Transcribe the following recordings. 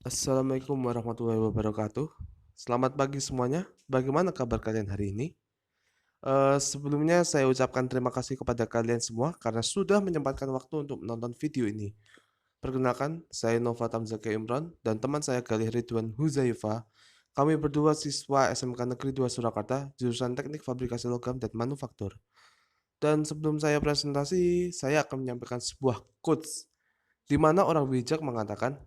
Assalamualaikum warahmatullahi wabarakatuh. Selamat pagi semuanya. Bagaimana kabar kalian hari ini? Sebelumnya saya ucapkan terima kasih kepada kalian semua karena sudah menyempatkan waktu untuk menonton video ini. Perkenalkan, saya Nova Tamzaki Imran dan teman saya Galih Ridwan Huzaifa. Kami berdua siswa SMK Negeri 2 Surakarta, jurusan Teknik Fabrikasi Logam dan Manufaktur. Dan sebelum saya presentasi, saya akan menyampaikan sebuah quotes di mana orang bijak mengatakan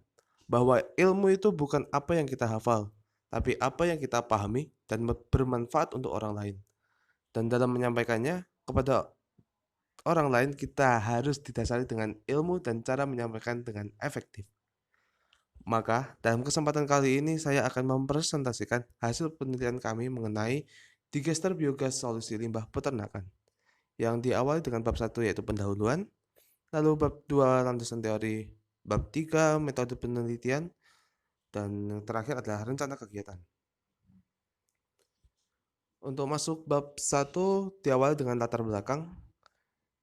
bahwa ilmu itu bukan apa yang kita hafal, tapi apa yang kita pahami dan bermanfaat untuk orang lain. Dan dalam menyampaikannya kepada orang lain, kita harus didasari dengan ilmu dan cara menyampaikan dengan efektif. Maka, dalam kesempatan kali ini saya akan mempresentasikan hasil penelitian kami mengenai digester biogas solusi limbah peternakan, yang diawali dengan bab 1 yaitu pendahuluan, lalu bab 2 landasan teori, bab 3 metode penelitian, dan yang terakhir adalah rencana kegiatan. Untuk masuk bab 1 diawali dengan latar belakang,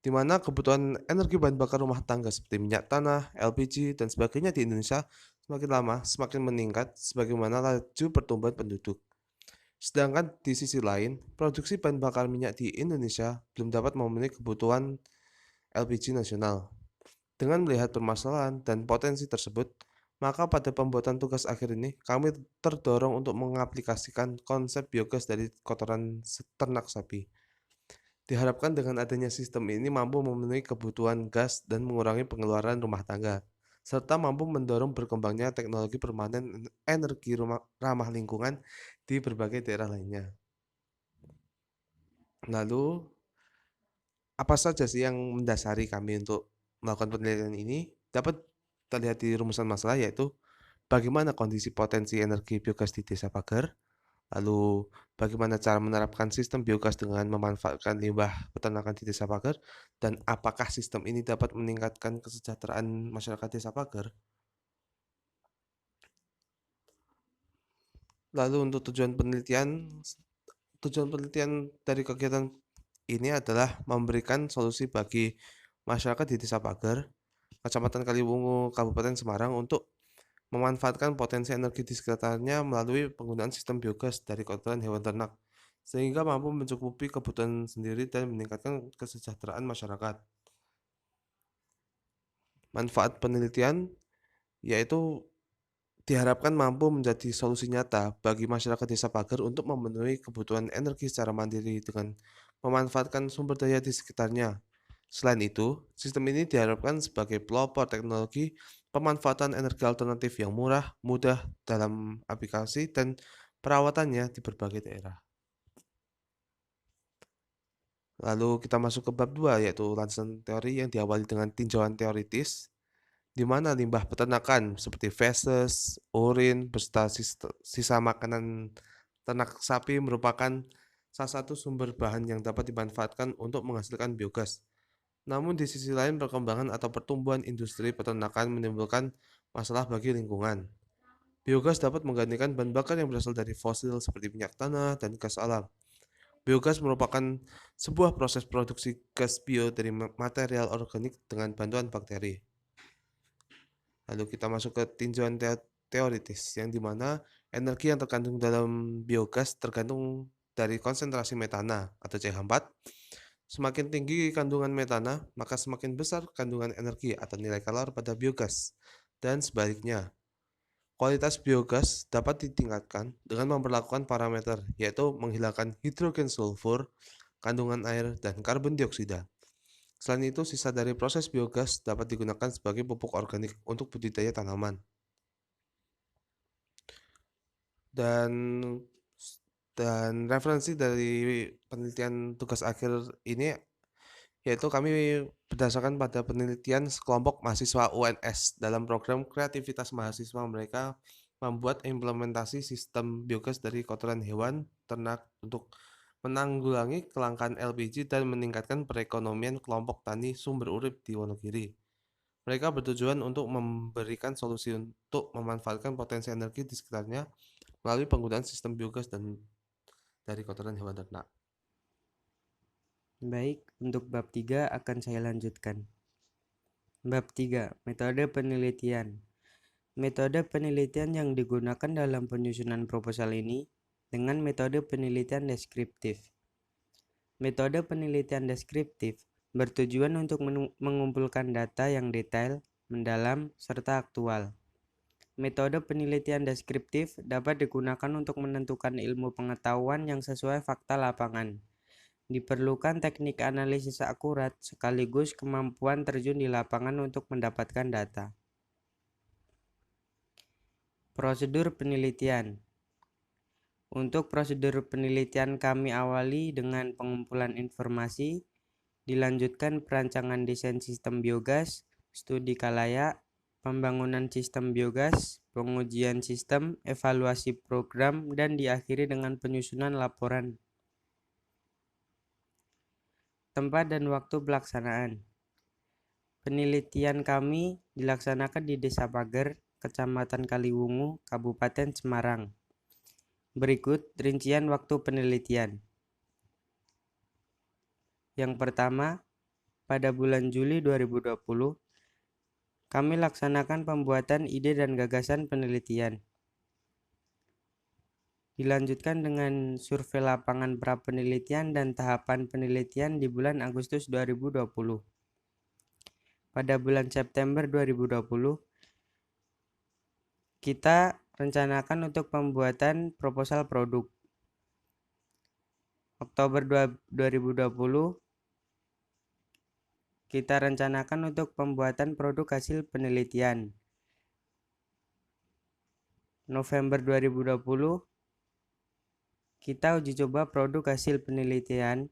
di mana kebutuhan energi bahan bakar rumah tangga seperti minyak tanah, LPG, dan sebagainya di Indonesia semakin lama semakin meningkat sebagaimana laju pertumbuhan penduduk. Sedangkan di sisi lain, produksi bahan bakar minyak di Indonesia belum dapat memenuhi kebutuhan LPG nasional. Dengan melihat permasalahan dan potensi tersebut, maka pada pembuatan tugas akhir ini, kami terdorong untuk mengaplikasikan konsep biogas dari kotoran ternak sapi. Diharapkan dengan adanya sistem ini mampu memenuhi kebutuhan gas dan mengurangi pengeluaran rumah tangga, serta mampu mendorong berkembangnya teknologi permanen energi ramah lingkungan di berbagai daerah lainnya. Lalu, apa saja sih yang mendasari kami untuk melakukan penelitian ini? Dapat terlihat di rumusan masalah, yaitu bagaimana kondisi potensi energi biogas di Desa Pagar, lalu bagaimana cara menerapkan sistem biogas dengan memanfaatkan limbah peternakan di Desa Pagar, dan apakah sistem ini dapat meningkatkan kesejahteraan masyarakat Desa Pagar. Lalu untuk tujuan penelitian dari kegiatan ini adalah memberikan solusi bagi masyarakat di Desa Pagar, Kecamatan Kaliwungu, Kabupaten Semarang untuk memanfaatkan potensi energi di sekitarnya melalui penggunaan sistem biogas dari kotoran hewan ternak, sehingga mampu mencukupi kebutuhan sendiri dan meningkatkan kesejahteraan masyarakat. Manfaat penelitian yaitu diharapkan mampu menjadi solusi nyata bagi masyarakat Desa Pagar untuk memenuhi kebutuhan energi secara mandiri dengan memanfaatkan sumber daya di sekitarnya. Selain itu, sistem ini diharapkan sebagai pelopor teknologi pemanfaatan energi alternatif yang murah, mudah dalam aplikasi, dan perawatannya di berbagai daerah. Lalu kita masuk ke bab 2 yaitu landasan teori yang diawali dengan tinjauan teoritis, di mana limbah peternakan seperti feses, urin, beserta sisa makanan ternak sapi merupakan salah satu sumber bahan yang dapat dimanfaatkan untuk menghasilkan biogas. Namun di sisi lain perkembangan atau pertumbuhan industri peternakan menimbulkan masalah bagi lingkungan. Biogas dapat menggantikan bahan bakar yang berasal dari fosil seperti minyak tanah dan gas alam. Biogas merupakan sebuah proses produksi gas bio dari material organik dengan bantuan bakteri. Lalu kita masuk ke tinjauan teoritis, yang dimana energi yang terkandung dalam biogas tergantung dari konsentrasi metana atau CH4. Semakin tinggi kandungan metana, maka semakin besar kandungan energi atau nilai kalor pada biogas. Dan sebaliknya, kualitas biogas dapat ditingkatkan dengan memperlakukan parameter, yaitu menghilangkan hidrogen sulfur, kandungan air, dan karbon dioksida. Selain itu, sisa dari proses biogas dapat digunakan sebagai pupuk organik untuk budidaya tanaman. Dan referensi dari penelitian tugas akhir ini yaitu kami berdasarkan pada penelitian sekelompok mahasiswa UNS dalam program kreativitas mahasiswa mereka membuat implementasi sistem biogas dari kotoran hewan ternak untuk menanggulangi kelangkaan LPG dan meningkatkan perekonomian kelompok tani sumber urip di Wonogiri. Mereka bertujuan untuk memberikan solusi untuk memanfaatkan potensi energi di sekitarnya melalui penggunaan sistem biogas dan dari kotoran hewan ternak. Baik, untuk bab 3 akan saya lanjutkan. Bab 3, metode penelitian. Metode penelitian yang digunakan dalam penyusunan proposal ini dengan metode penelitian deskriptif. Metode penelitian deskriptif bertujuan untuk mengumpulkan data yang detail, mendalam, serta aktual. Metode penelitian deskriptif dapat digunakan untuk menentukan ilmu pengetahuan yang sesuai fakta lapangan. Diperlukan teknik analisis akurat sekaligus kemampuan terjun di lapangan untuk mendapatkan data. Prosedur penelitian. Untuk prosedur penelitian kami awali dengan pengumpulan informasi, dilanjutkan perancangan desain sistem biogas, studi kalayak, pembangunan sistem biogas, pengujian sistem, evaluasi program, dan diakhiri dengan penyusunan laporan. Tempat dan waktu pelaksanaan. Penelitian kami dilaksanakan di Desa Pager, Kecamatan Kaliwungu, Kabupaten Semarang. Berikut rincian waktu penelitian. Yang pertama, pada bulan Juli 2020, kami laksanakan pembuatan ide dan gagasan penelitian. Dilanjutkan dengan survei lapangan pra-penelitian dan tahapan penelitian di bulan Agustus 2020. Pada bulan September 2020, kita rencanakan untuk pembuatan proposal produk. Oktober 2020, kita rencanakan untuk pembuatan produk hasil penelitian. November 2020, kita uji coba produk hasil penelitian.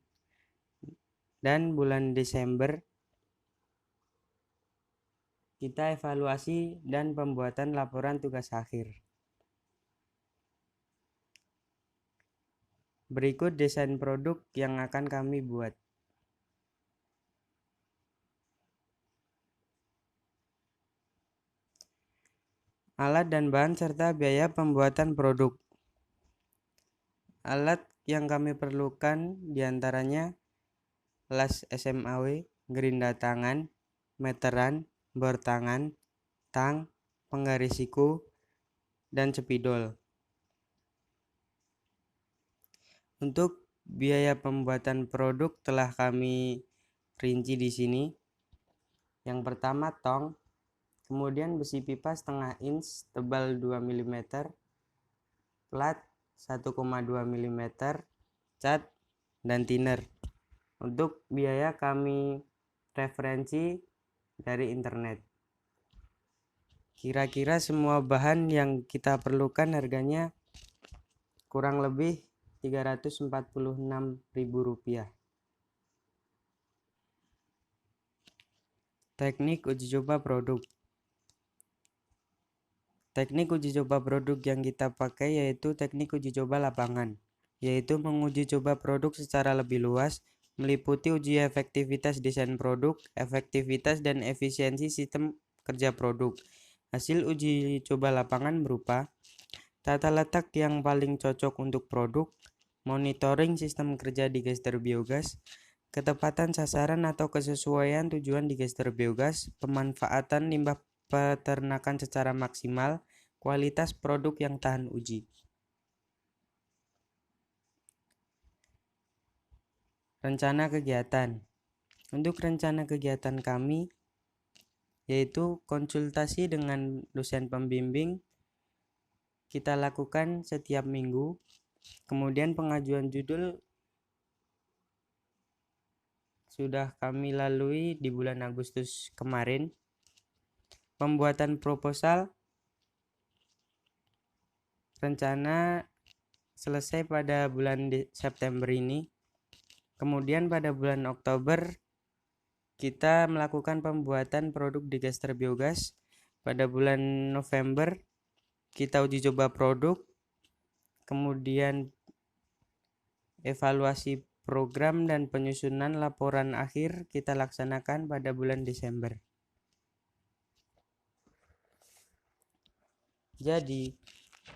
Dan bulan Desember, kita evaluasi dan pembuatan laporan tugas akhir. Berikut desain produk yang akan kami buat. Alat dan bahan serta biaya pembuatan produk. Alat yang kami perlukan diantaranya las SMAW, gerinda tangan, meteran, bor tangan, tang, penggaris siku, dan spidol. Untuk biaya pembuatan produk telah kami rinci di sini. Yang pertama tong, kemudian besi pipa setengah inch tebal 2 mm, plat 1,2 mm, cat, dan thinner. Untuk biaya kami referensi dari internet. Kira-kira semua bahan yang kita perlukan harganya kurang lebih Rp346.000. Teknik uji coba produk. Teknik uji coba produk yang kita pakai yaitu teknik uji coba lapangan, yaitu menguji coba produk secara lebih luas, meliputi uji efektivitas desain produk, efektivitas dan efisiensi sistem kerja produk. Hasil uji coba lapangan berupa tata letak yang paling cocok untuk produk, monitoring sistem kerja digester biogas, ketepatan sasaran atau kesesuaian tujuan digester biogas, pemanfaatan limbah peternakan secara maksimal, kualitas produk yang tahan uji. Rencana kegiatan. Untuk rencana kegiatan kami yaitu konsultasi dengan dosen pembimbing kita lakukan setiap minggu. Kemudian pengajuan judul sudah kami lalui di bulan Agustus kemarin. Pembuatan proposal rencana selesai pada bulan September ini. Kemudian pada bulan Oktober kita melakukan pembuatan produk digester biogas. Pada bulan November kita uji coba produk. Kemudian evaluasi program dan penyusunan laporan akhir kita laksanakan pada bulan Desember. Jadi,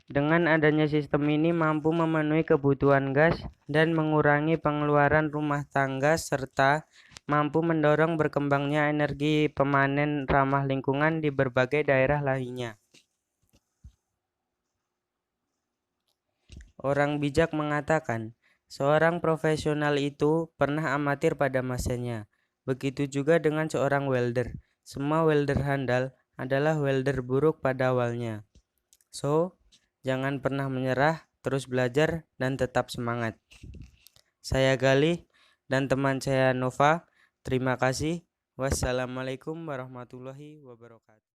dengan adanya sistem ini mampu memenuhi kebutuhan gas dan mengurangi pengeluaran rumah tangga serta mampu mendorong berkembangnya energi pemanen ramah lingkungan di berbagai daerah lainnya. Orang bijak mengatakan, seorang profesional itu pernah amatir pada masanya. Begitu juga dengan seorang welder. Semua welder handal adalah welder buruk pada awalnya. So, jangan pernah menyerah, terus belajar, dan tetap semangat. Saya Galih dan teman saya Nova. Terima kasih. Wassalamualaikum warahmatullahi wabarakatuh.